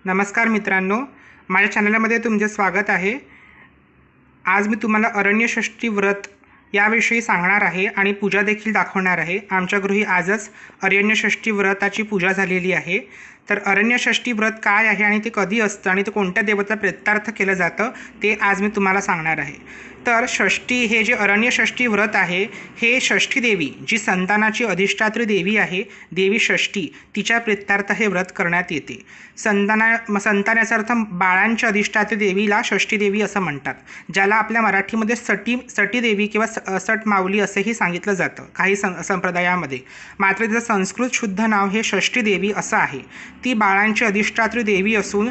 नमस्कार मित्रांनो, माझ्या चॅनलमध्ये तुमचे स्वागत आहे। आज मी तुम्हाला अरण्यषष्ठी व्रत याविषयी सांगणार आहे आणि पूजा देखील दाखवणार आहे। आमच्या गृही आजच अरण्यषष्ठी व्रताची पूजा झालेली आहे। तर अरण्यषष्ठी व्रत काय आहे आणि ते कधी असतं आणि ते कोणत्या देवतेचा प्रेत्यार्थ केलं जातं ते आज मी तुम्हाला सांगणार आहे। तर षष्ठी हे जे अरण्यषष्ठी व्रत आहे हे षष्ठी देवी जी संतानाची अधिष्ठात्री देवी आहे, देवी षष्ठी, तिच्या प्रेत्यार्थ हे व्रत करण्यात येते। संतान याचा अर्थ बाळांच्या अधिष्ठात्री देवीला षष्ठी देवी असं म्हणतात, ज्याला आपल्या मराठीमध्ये सटी देवी किंवा सट माऊली असेही सांगितलं जातं काही संप्रदायामध्ये। मात्र तिचं संस्कृत शुद्ध नाव हे षष्ठी देवी असं आहे। ती बाळांची अधिष्ठात्री देवी असून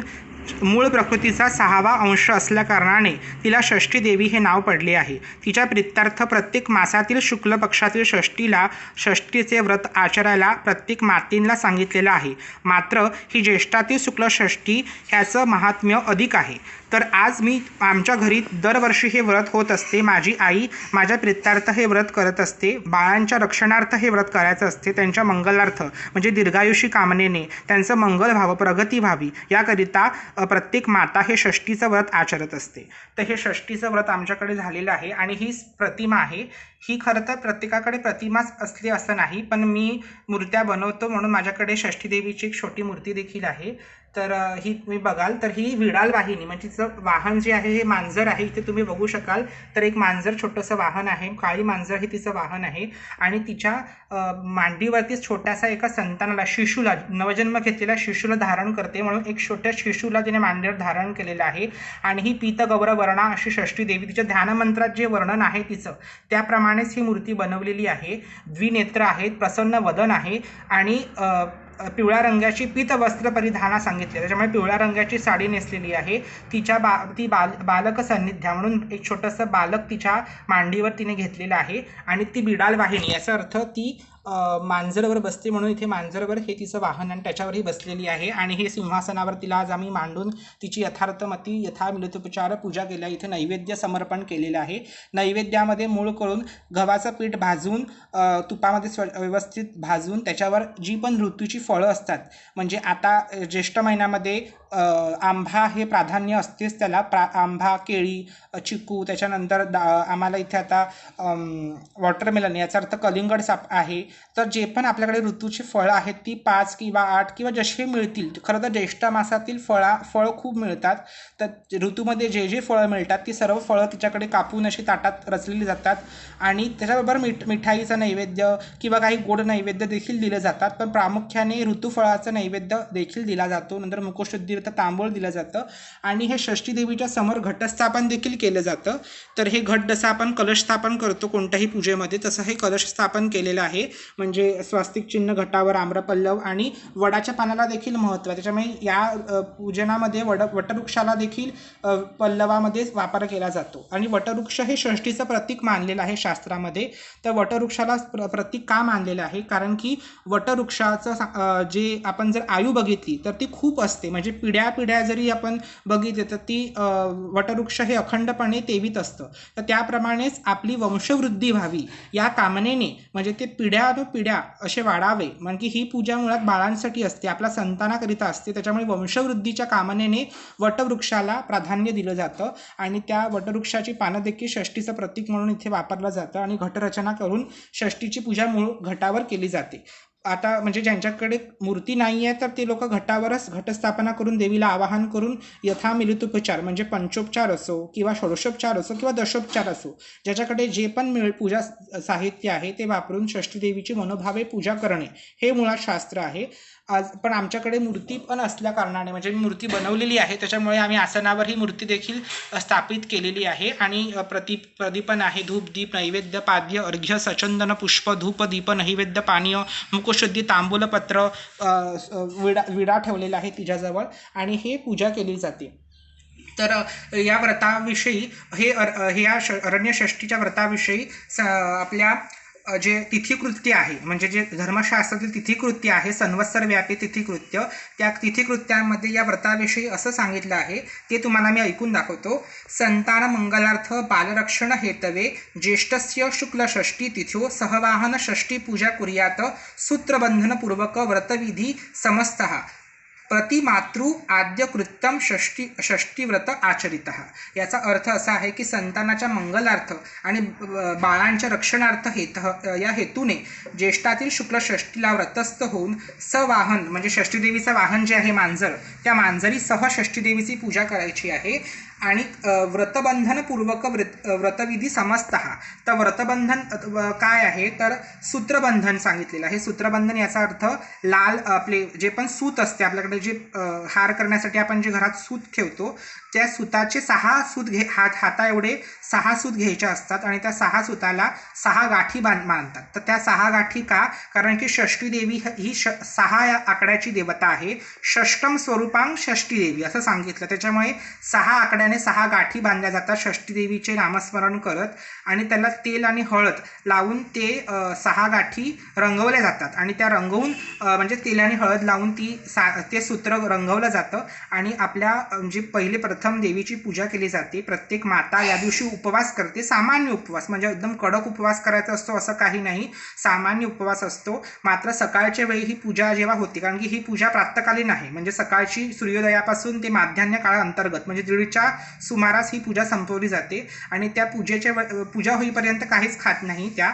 मूळ प्रकृतीचा 6वा अंश असल्याकारणाने तिला षष्ठी देवी हे नाव पडले आहे। तिच्या प्रीत्यर्थ प्रत्येक मासातील शुक्ल पक्षातील षष्ठीला षष्ठीचे व्रत आचरायला प्रत्येक मातींना सांगितलेलं आहे। मात्र ही ज्येष्ठातील शुक्ल षष्ठी ह्याचं महात्म्य अधिक आहे। तर आज मी आमच्या घरी दरवर्षी हे व्रत होत असते। माझी आई माझ्या प्रीत्यार्थ हे व्रत करत असते। बाळांच्या रक्षणार्थ हे व्रत करायचं असते, त्यांच्या मंगलार्थ म्हणजे दीर्घायुषी कामनेने त्यांचं मंगल व्हावं, प्रगती व्हावी याकरिता प्रत्येक माता हे षष्ठीचं व्रत आचरत असते। तर हे षष्ठीचं व्रत आमच्याकडे झालेलं आहे आणि ही प्रतिमा आहे। ही खरं तर प्रत्येकाकडे प्रतिमाच असली असं नाही, पण मी मूर्त्या बनवतो म्हणून माझ्याकडे षष्ठी देवीची एक छोटी मूर्ती देखील आहे। तर ही तुम्ही बघाल तर ही विडाल वाहिनी म्हणजे तिचं वाहन जे आहे हे मांजर आहे। इथे तुम्ही बघू शकाल तर एक मांजर छोटंसं वाहन आहे, काळी मांजर हे तिचं वाहन आहे आणि तिच्या मांडीवरतीच छोट्यासा एका संतानाला, शिशूला, नवजन्म घेतलेल्या शिशूला धारण करते म्हणून एक छोट्या शिशूला तिने मांडीवर धारण केलेलं आहे। आणि ही पीतगौर वर्णा अशी षष्ठी देवी, तिच्या ध्यानमंत्रात जे वर्णन आहे तिचं त्याप्रमाणेच ही मूर्ती बनवलेली आहे। द्विनेत्र आहेत, प्रसन्न वदन आहे आणि पिवळ्या रंगाची पीत वस्त्र परिधाना सांगितले, त्याच्यामुळे पिवळ्या रंगाची साडी नेसलेली आहे। ती बालक सान्निध्या म्हणून एक छोटंसं बालक तिच्या मांडीवर तिने घेतलेलं आहे आणि ती बिडाल वाहिनी याचा अर्थ ती मांजरवर बसते म्हणून इथे मांजरवर हे तिचं वाहन आणि त्याच्यावरही बसलेली आहे। आणि हे सिंहासनावर तिला आज आम्ही मांडून तिची यथार्थमती यथामिलितोपचार पूजा केल्या। इथे नैवेद्य समर्पण केलेलं आहे। नैवेद्यामध्ये मूळ करून गव्हाचं पीठ भाजून तुपामध्ये व्यवस्थित भाजून त्याच्यावर जी पण ऋतूची फळं असतात, म्हणजे आता ज्येष्ठ महिन्यामध्ये आंबा हे प्राधान्य असतेच त्याला, आंबा, केळी, चिकू, त्याच्यानंतर आम्हाला इथे आता वॉटरमेलन याचा अर्थ कलिंगड साप आहे। तर जे पण आपल्याकडे ऋतूची फळं आहेत ती 5 किंवा 8 किंवा जसे मिळतील, खरं तर ज्येष्ठ मासातील फळं खूप मिळतात, तर ऋतूमध्ये जे फळं मिळतात ती सर्व फळं तिच्याकडे कापून अशी ताटात रचलेली जातात आणि त्याच्याबरोबर मिठाईचा नैवेद्य किंवा काही गोड नैवेद्य देखील दिले जातात। पण प्रामुख्याने ऋतुफळाचा नैवेद्य देखील दिला जातो। नंतर मुखशुद्धीर्थ तांबूळ दिलं जातं आणि हे षष्ठी देवीच्या समोर घटस्थापन देखील केलं जातं। तर हे घट जसं आपण कलश स्थापन करतो कोणत्याही पूजेमध्ये, तसं हे कलश स्थापन केलेलं आहे। म्हणजे स्वास्तिक चिन्ह घटावर, आम्रपल्लव आणि वडाच्या पानाला देखील महत्त्व आहे, त्याच्यामुळे या पूजनामध्ये वटवृक्षाला देखील पल्लवामध्ये वापर केला जातो। आणि वटवृक्ष हे षष्ठीचं प्रतीक मानलेलं आहे शास्त्रामध्ये। तर वटवृक्षाला प्रतीक का मानलेलं आहे, कारण की वटवृक्षाचं जे आपण जर आयु बघितली तर ती खूप असते, म्हणजे पिढ्या जरी आपण बघितले तर ती वटवृक्ष हे अखंडपणे तेवीत असतं। तर त्याप्रमाणेच आपली वंशवृद्धी व्हावी या कामनेने, म्हणजे ते पिढ्या असे वाढावे, म्हणजे ही पूजा मुळात बाळांसाठी असते, आपल्या संतानाकरिता असते। त्याच्यामुळे वंशवृद्धीच्या कामनेने वटवृक्षाला प्राधान्य दिलं जातं आणि त्या वटवृक्षाची पानं देखील षष्ठीचं प्रतीक म्हणून इथे वापरलं जातं आणि घटरचना करून षष्ठीची पूजा मूळ घटावर केली जाते। आता म्हणजे ज्यांच्याकडे मूर्ती नाही आहे तर ते लोक घटावरच घटस्थापना करून देवीला आवाहन करून यथामिलितोपचार म्हणजे पंचोपचार असो किंवा षोडशोपचार असो किंवा दशोपचार असो, ज्याच्याकडे जे पण पूजा साहित्य आहे ते वापरून षष्ठी देवीची मनोभावे पूजा करणे हे मुळात शास्त्र आहे। आज पण आमच्याकडे मूर्ती पण असल्या कारणाने, म्हणजे मूर्ती बनवलेली आहे, त्याच्यामुळे आम्ही आसनावर ही मूर्ती देखील स्थापित केलेली आहे आणि प्रदीपन आहे, धूप दीप नैवेद्य पाद्य अर्घ्य सचंदन पुष्प धूप दीप नैवेद्य पानीय मुखशुद्धी तांबूलपत्र विडा ठेवलेला आहे तिच्याजवळ आणि हे पूजा केली जाते। तर या व्रताविषयी या अरण्यषष्ठीच्या व्रताविषयी आपल्या जे तिथिकृत्य आहे, म्हणजे जे धर्मशास्त्रातील तिथिकृत्य आहे, संवत्सरव्यापी तिथिकृत्य, त्या तिथिकृत्यांमध्ये या व्रताविषयी असं सांगितलं आहे ते तुम्हाला मी ऐकून दाखवतो। संतान मंगलार्थ बालरक्षण हेतवे ज्येष्ठस्य शुक्ल षष्ठी तिथ्यो सहवाहन षष्ठी पूजा कुर्यात सूत्रबंधनपूर्वक व्रतविधी समस्तः प्रतिमातृ आद्य कृत्यम षष्टीव्रत आचरितः। याचा अर्थ असा आहे की संतानाच्या मंगलार्थ आणि बाळांच्या रक्षणार्थ या हेतूने ज्येष्ठातील शुक्ल षष्टीला व्रतस्थ होऊन सवाहन म्हणजे षष्टीदेवीचं वाहन जे आहे मांजर, त्या मांजरीसह षष्टीदेवीची पूजा करायची आहे। आणि व्रतबंधनपूर्वक व्रतविधी समजतः। तर व्रतबंधन काय आहे तर सूत्रबंधन सांगितलेलं आहे। सूत्रबंधन याचा अर्थ लाल आपले जे पण सूत असते आपल्याकडे जे हार करण्यासाठी आपण जे घरात सूत ठेवतो त्या सूताचे 6 सूत हाता एवढे 6 सूत घ्यायचे असतात आणि त्या 6 सूताला 6 गाठी बांधतात। तर त्या 6 गाठी का, कारण की षष्टी देवी ही 6 या आकड्याची देवता आहे। षष्टम स्वरूपांग षष्टी देवी असं सांगितलं, त्याच्यामुळे 6 आकड्याने 6 गाठी बांधल्या जातात षष्टी देवीचे नामस्मरण करत आणि त्याला तेल आणि हळद लावून ते 6 गाठी रंगवल्या जातात आणि त्या रंगवून म्हणजे तेल आणि हळद लावून ते सूत्र रंगवलं जातं आणि आपल्या म्हणजे पहिले प्रथम देवीची पूजा केली जाते। प्रत्येक माता या दिवशी उपवास करते, सामान्य उपवास म्हणजे एकदम कडक उपवास करायचा असतो असं काही नाही, सामान्य उपवास असतो। मात्र सकाळच्या वेळी ही पूजा जेव्हा होते, कारण की ही पूजा प्रातःकालीन आहे म्हणजे सकाळची सूर्योदयापासून ते माध्यान्ह काळा अंतर्गत म्हणजे 1:30च्या सुमारास ही पूजा संपवली जाते आणि त्या पूजा होईपर्यंत काहीच खात नाही, त्या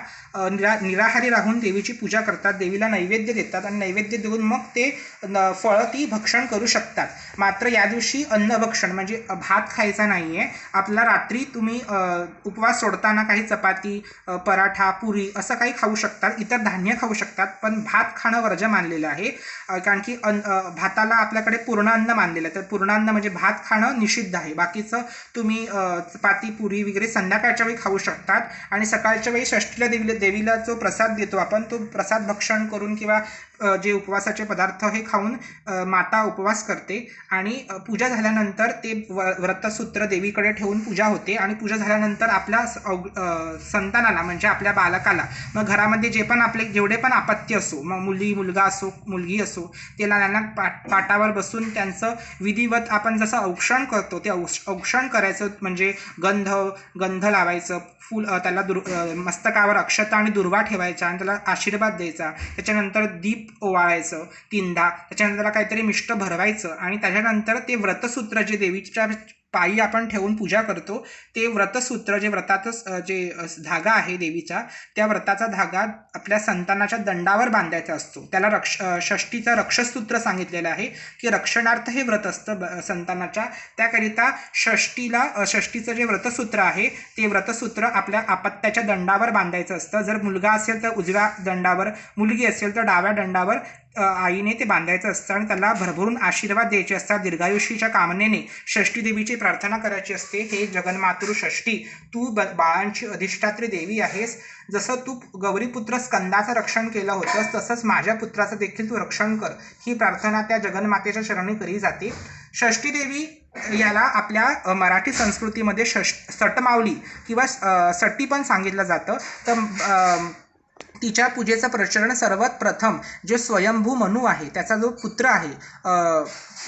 निराहारी राहून देवीची पूजा करतात, देवीला नैवेद्य देतात आणि नैवेद्य देऊन मग ते फळं ती भक्षण करू शकतात। मात्र या दिवशी अन्नभक्षण म्हणजे भात खायचा नाही आहे। आपला रात्री तुम्ही उपवास सोडताना काही चपाती, पराठा, पुरी असं काही खाऊ शकतात, इतर धान्य खाऊ शकतात, पण भात खाणं वर्ज्य मानलेलं आहे। कारण की भाताला आपल्याकडे पूर्ण अन्न मानलेलं आहे, तर पूर्ण अन्न म्हणजे भात खाणं निषिद्ध आहे। बाकीचं तुम्ही चपाती, पुरी वगैरे संध्याकाळच्या वेळी खाऊ शकतात आणि सकाळच्या वेळी षष्टीला देवीला जो प्रसाद देतो आपण तो प्रसाद भक्षण करून किंवा जे उपवासाचे पदार्थ हे खाऊन माता उपवास करते आणि पूजा झाल्यानंतर ते व्रतसूत्र देवीकडे ठेवून पूजा होते आणि पूजा झाल्यानंतर आपल्या संतानाला म्हणजे आपल्या बालकाला मग घरामध्ये जे पण आपले जेवढे पण अपत्य असो, मग मुलगा असो मुलगी असो, त्याला त्यांना पाटावर बसून त्यांचं विधिवत आपण जसं औक्षण करतो ते औक्षण करायचं म्हणजे गंध लावायचं, फूल त्याला मस्तकावर अक्षता आणि दुर्वा ठेवायचा आणि त्याला आशीर्वाद द्यायचा, त्याच्यानंतर दीप ओवाळायचं 3दा, त्याच्यानंतर त्याला काहीतरी मिष्ट भरवायचं आणि त्याच्यानंतर ते व्रतसूत्र जे देवीच्या पायी आपण ठेवून पूजा करतो ते व्रतसूत्र जे व्रताचं जे धागा आहे देवीचा, त्या व्रताचा धागा आपल्या संतानाच्या दंडावर बांधायचा असतो। त्याला षष्टीचं रक्षसूत्र सांगितलेलं आहे की रक्षणार्थ हे व्रत असतं संतानाच्या, त्याकरिता षष्टीचं जे व्रतसूत्र आहे ते व्रतसूत्र आपल्या अपत्याच्या दंडावर बांधायचं असतं। जर मुलगा असेल तर उजव्या दंडावर, मुलगी असेल तर डाव्या दंडावर आईने ते बांधायचं असतं आणि त्याला भरभरून आशीर्वाद द्यायचे असतात। दीर्घायुष्याच्या कामनेने षष्टी देवीची प्रार्थना करायची असते, हे जगन्मातृ षष्टी, तू बाळांची अधिष्ठात्री देवी आहेस, जसं तू गौरीपुत्र स्कंदाचं रक्षण केलं होतंस तसंच माझ्या पुत्राचं देखील तू रक्षण कर, ही प्रार्थना त्या जगन्मातेच्या चरणी केली जाते। षष्टी देवी याला आपल्या मराठी संस्कृतीमध्ये सटमावली किंवा सटी पण सांगितलं जातं। तर तिच्या पूजेचं प्रचलन सर्वात प्रथम जे स्वयंभू मनू आहे त्याचा जो पुत्र आहे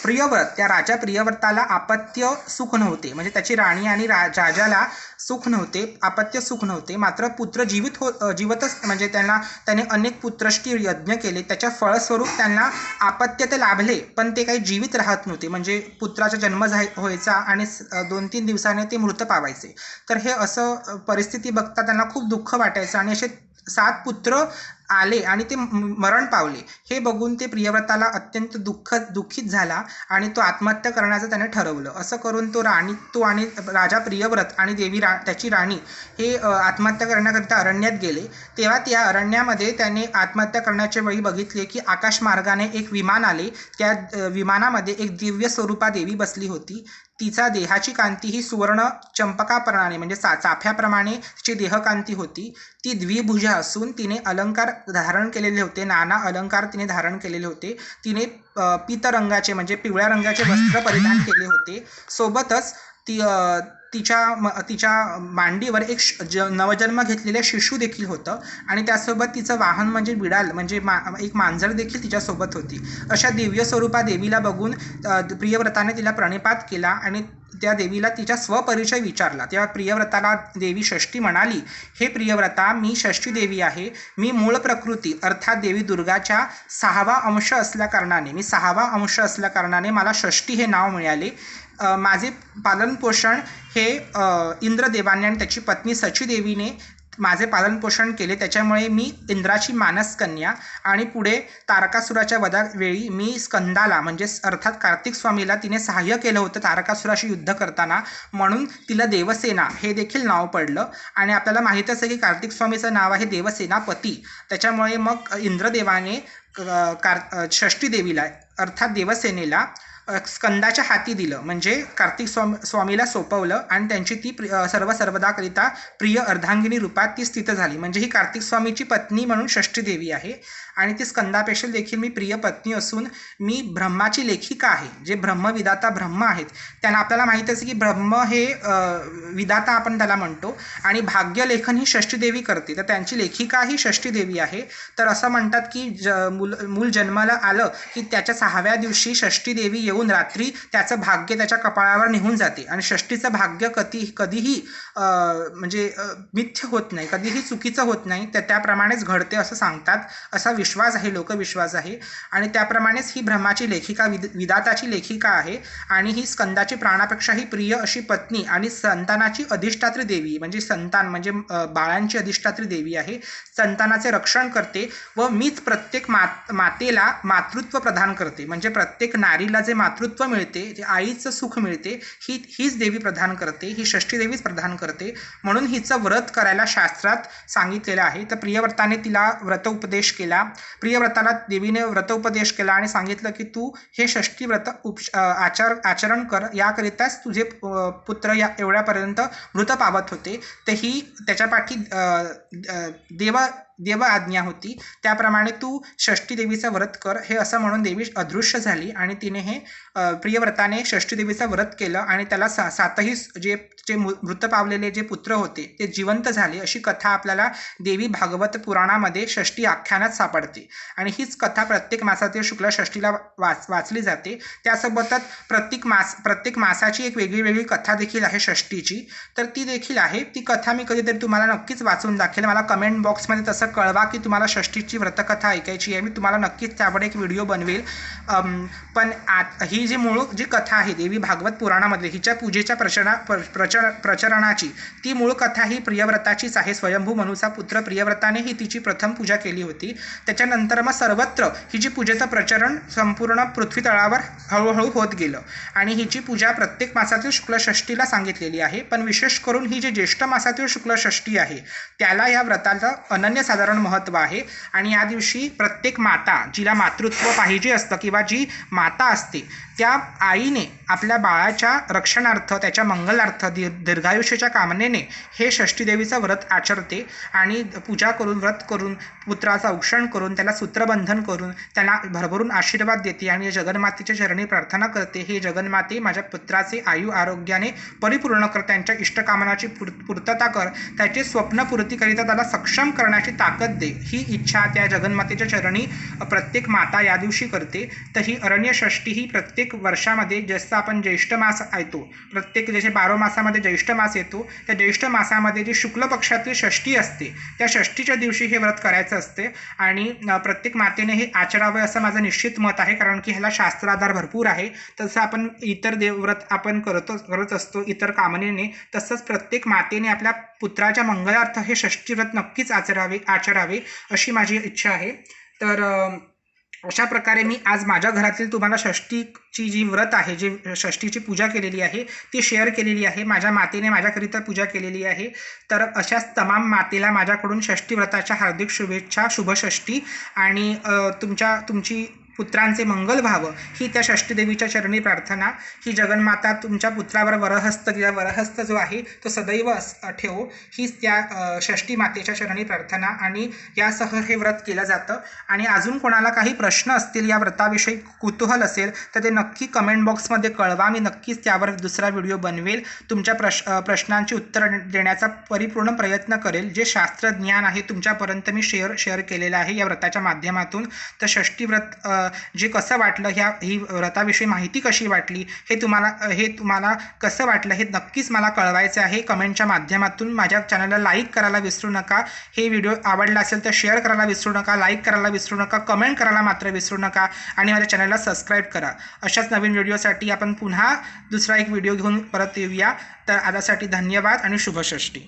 प्रियव्रत, त्या राजा प्रियव्रताला अपत्य सुख नव्हते, म्हणजे त्याची राणी आणि राजाला सुख नव्हते, अपत्य सुख नव्हते, मात्र पुत्र जीवतच म्हणजे त्याने अनेक पुत्रष्टी यज्ञ केले, त्याच्या फळस्वरूप त्यांना अपत्य ते लाभले पण ते काही जीवित राहत नव्हते, म्हणजे पुत्राचा जन्म व्हायचा आणि 2-3 दिवसाने ते मृत पावायचे। तर हे असं परिस्थिती बघता त्यांना खूप दुःख वाटायचं आणि असे 7 पुत्र आले आणि ते मरण पावले, हे बघून ते प्रियव्रताला अत्यंत दुःखित झाला आणि तो आत्महत्या करण्याचं त्याने ठरवलं। असं करून तो आणि राजा प्रियव्रत आणि देवी त्याची राणी हे आत्महत्या करण्याकरिता अरण्यात गेले। तेव्हा त्या अरण्यामध्ये त्याने आत्महत्या करण्याच्या वेळी बघितले की आकाशमार्गाने एक विमान आले, त्या विमानामध्ये एक दिव्य स्वरूपा देवी बसली होती, तिचा देहाची कांती ही सुवर्ण चंपकाप्रमाणे म्हणजे चाफ्याप्रमाणे तिची देहकांती होती, ती द्विभुजा असून तिने अलंकार धारण केलेले होते, नाना अलंकार तिने धारण केलेले होते, तिने पीत रंगाचे म्हणजे पिवळ्या रंगाचे वस्त्र परिधान केले होते, सोबतच तिच्या मांडीवर एक नवजन्म घेतलेलं शिशु देखील होतं आणि त्यासोबत तिचं वाहन म्हणजे बिडाल म्हणजे एक मांजर देखील तिच्यासोबत होती. अशा दिव्य स्वरूपा देवीला बघून प्रियव्रताने तिला प्रणिपात केला आणि त्या देवीला तिचा स्वपरिचय विचारला. तेव्हा प्रियव्रताला देवी षष्ठी म्हणाली, हे प्रियव्रता, मी षष्ठी देवी आहे. मी मूळ प्रकृती अर्थात देवी दुर्गाच्या 6वा अंश असल्या कारणाने मला षष्ठी हे नाव मिळाले. माझे पालनपोषण हे इंद्रदेवाने आणि त्याची पत्नी सचीदेवीने माझे पालनपोषण केले. त्याच्यामुळे मी इंद्राची मानसकन्या आणि पुढे तारकासुराच्या वधावेळी मी स्कंदाला म्हणजे अर्थात कार्तिक स्वामीला तिने सहाय्य केलं होतं तारकासुराशी युद्ध करताना, म्हणून तिला देवसेना हे देखील नाव पडलं. आणि आपल्याला माहीतच आहे की कार्तिक स्वामीचं नाव आहे देवसेनापती. त्याच्यामुळे मग इंद्रदेवाने षष्ठी देवीला अर्थात देवसेनेला स्कंदाच्या हाती दिलं म्हणजे कार्तिक स्वामीला सोपवलं आणि त्यांची ती सर्वदाकरिता प्रिय अर्धांगिनी रूपात ती स्थित झाली. म्हणजे ही कार्तिक स्वामीची पत्नी म्हणून षष्ठी देवी आहे आणि ती स्कंदापेक्षा देखील मी प्रिय पत्नी असून मी ब्रह्माची लेखिका आहे. जे ब्रह्मविदाता ब्रह्म आहेत त्यांना आपल्याला माहीतच आहे की ब्रह्म हे विदाता आपण त्याला म्हणतो आणि भाग्यलेखन ही षष्ठी देवी करते, तर त्यांची लेखिका ही षष्ठी देवी आहे. तर असं म्हणतात की मूल जन्माला आलं की त्याच्या 6व्या दिवशी षष्ठी देवी येऊन रात्री त्याचं भाग्य त्याच्या कपाळावर निघून जाते आणि षष्ठीचं भाग्य कधीही म्हणजे मिथ्य होत नाही, कधीही चुकीचं होत नाही. त्याप्रमाणेच घडते असं सांगतात. असा विश्वास आहे, लोकविश्वास आहे. आणि त्याप्रमाणेच ही ब्रह्माची लेखिका विदाताची लेखिका आहे आणि ही स्कंदाची प्राणापेक्षाही प्रिय अशी पत्नी आणि संतानाची अधिष्ठात्री देवी म्हणजे संतान म्हणजे बाळांची अधिष्ठात्री देवी आहे. संतानाचे रक्षण करते व मीच प्रत्येक मातेला मातृत्व प्रदान करते. म्हणजे प्रत्येक नारीला जे मातृत्व मिळते, जे आईचं सुख मिळते, हीच देवी प्रदान करते, ही षष्ठी देवीच प्रदान करते. म्हणून हिचं व्रत करायला शास्त्रात सांगितलेलं आहे. तर प्रियव्रताने तिला व्रतोपदेश केला. प्रियव्रताला देवीने व्रतोपदेश केला आणि सांगितलं की तू हे षष्ठी व्रत आचरण कर, याकरिताच तुझे पुत्र या एवढ्यापर्यंत मृत पावत होते. तर ही त्याच्यापाठी देव आज्ञा होती. त्याप्रमाणे तू षष्ठी देवीचं व्रत कर हे असं म्हणून देवी अदृश्य झाली आणि तिने हे प्रियव्रताने षष्ठी देवीचं व्रत केलं आणि त्याला सातही जे मृत पावलेले जे पुत्र होते ते जिवंत झाले अशी कथा आपल्याला देवी भागवत पुराणामध्ये षष्ठी आख्यानात सापडते. आणि हीच कथा प्रत्येक मासातील शुक्ल षष्ठीला वाचली जाते. त्यासोबतच प्रत्येक मासाची एक वेगळी कथा देखील आहे षष्ठीची, तर ती देखील आहे. ती कथा मी कधीतरी तुम्हाला नक्कीच वाचून दाखवेल. मला कमेंट बॉक्समध्ये तसं कळवा की तुम्हाला षष्ठीची व्रतकथा ऐकायची आहे. मी तुम्हाला नक्कीच त्यावर एक व्हिडिओ बनवेल. पण ही जी कथा आहे देवी भागवत पुराणामध्ये हिच्या पूजेच्या प्रचरणाची ती मूळ कथा ही प्रियव्रताचीच आहे. स्वयंभू मनुचा पुत्र प्रियव्रताने ही तिची प्रथम पूजा केली होती. त्याच्यानंतर मग सर्वत्र हिची पूजेचं प्रचरण संपूर्ण पृथ्वी तळावर हळूहळू होत गेलं आणि हिची पूजा प्रत्येक मासातील शुक्ल षष्ठीला सांगितलेली आहे. पण विशेष करून ही जी ज्येष्ठ मासातील शुक्ल षष्ठी आहे त्याला या व्रताचं अनन्यसाधारण महत्त्व आहे. आणि या दिवशी प्रत्येक माता जिला मातृत्व पाहिजे असतं किंवा जी माता असते त्या आईने आपल्या बाळाच्या रक्षणार्थ त्याच्या मंगलार्थ दीर्घायुष्याच्या कामनेने हे षष्ठी देवीचं व्रत आचरते आणि पूजा करून व्रत करून पुत्राचं औक्षण करून त्याला सूत्रबंधन करून त्यांना भरभरून आशीर्वाद देते आणि जगन्मातेच्या चरणी प्रार्थना करते, हे जगन्माते माझ्या पुत्राचे आयु आरोग्याने परिपूर्ण कर, त्यांच्या इष्टकामनाची पूर्तता कर, त्याचे स्वप्नपूर्तीकरिता त्याला सक्षम करण्याची ताकद दे, ही इच्छा त्या जगन्मातेच्या चरणी प्रत्येक माता या दिवशी करते. तर ही अरण्य षष्ठी ही प्रत्येक वर्षामध्ये जसं आपण ज्येष्ठ मास येतो, प्रत्येक जसे 12 मासामध्ये ज्येष्ठ मास येतो, त्या ज्येष्ठ मासामध्ये जी शुक्ल पक्षातील षष्ठी असते त्या षष्ठीच्या दिवशी हे व्रत करायचं असते आणि प्रत्येक मातेने हे आचरावे असं माझं निश्चित मत आहे. कारण की ह्याला शास्त्राधार भरपूर आहे. तसं आपण इतर देवव्रत आपण करत असतो इतर कामनेने, तसंच प्रत्येक मातेने आपल्या पुत्राच्या मंगलार्थ हे षष्ठी व्रत नक्कीच आचरावे अशी माझी इच्छा आहे. तर अशा प्रकारे मी आज माझ्या घरातील तुम्हाला षष्ठीची जी व्रत आहे, जी षष्ठीची पूजा केलेली आहे ती शेअर केलेली आहे. माझ्या मातेने माझ्याकरिता पूजा केलेली आहे. तर अशाच तमाम मातेला माझ्याकडून षष्ठी व्रताच्या हार्दिक शुभेच्छा, शुभषष्ठी. आणि तुमची पुत्रांचे मंगल व्हावं ही त्या षष्टीदेवीच्या चरणी प्रार्थना. ही जगन्माता तुमच्या पुत्रावर वरहस्त, तिचा वरहस्त जो आहे तो सदैव ठेवो, हीच त्या षष्टी मातेच्या चरणी प्रार्थना. आणि यासह हे व्रत केलं जातं. आणि अजून कोणाला काही प्रश्न असतील, या व्रताविषयी कुतूहल असेल तर ते नक्की कमेंट बॉक्समध्ये कळवा. मी नक्कीच त्यावर दुसरा व्हिडिओ बनवेल. तुमच्या प्रश्नांची उत्तरं देण्याचा परिपूर्ण प्रयत्न करेल. जे शास्त्रज्ञान आहे तुमच्यापर्यंत मी शेअर केलेलं आहे या व्रताच्या माध्यमातून. तर षष्टी व्रत जे कसं वाटलं, ही व्रताविषयी माहिती कशी वाटली, हे तुम्हाला कसं वाटलं हे नक्कीच मला कळवायचं आहे कमेंटच्या माध्यमातून. माझ्या चॅनलला लाईक करायला विसरू नका. हे व्हिडिओ आवडला असेल तर शेअर करायला विसरू नका, लाईक करायला विसरू नका, कमेंट करायला मात्र विसरू नका. आणि माझ्या चॅनलला सबस्क्राईब करा. अशाच नवीन व्हिडिओसाठी आपण पुन्हा दुसरा एक व्हिडिओ घेऊन परत येऊया. तर आतासाठी धन्यवाद आणि शुभषष्ठी.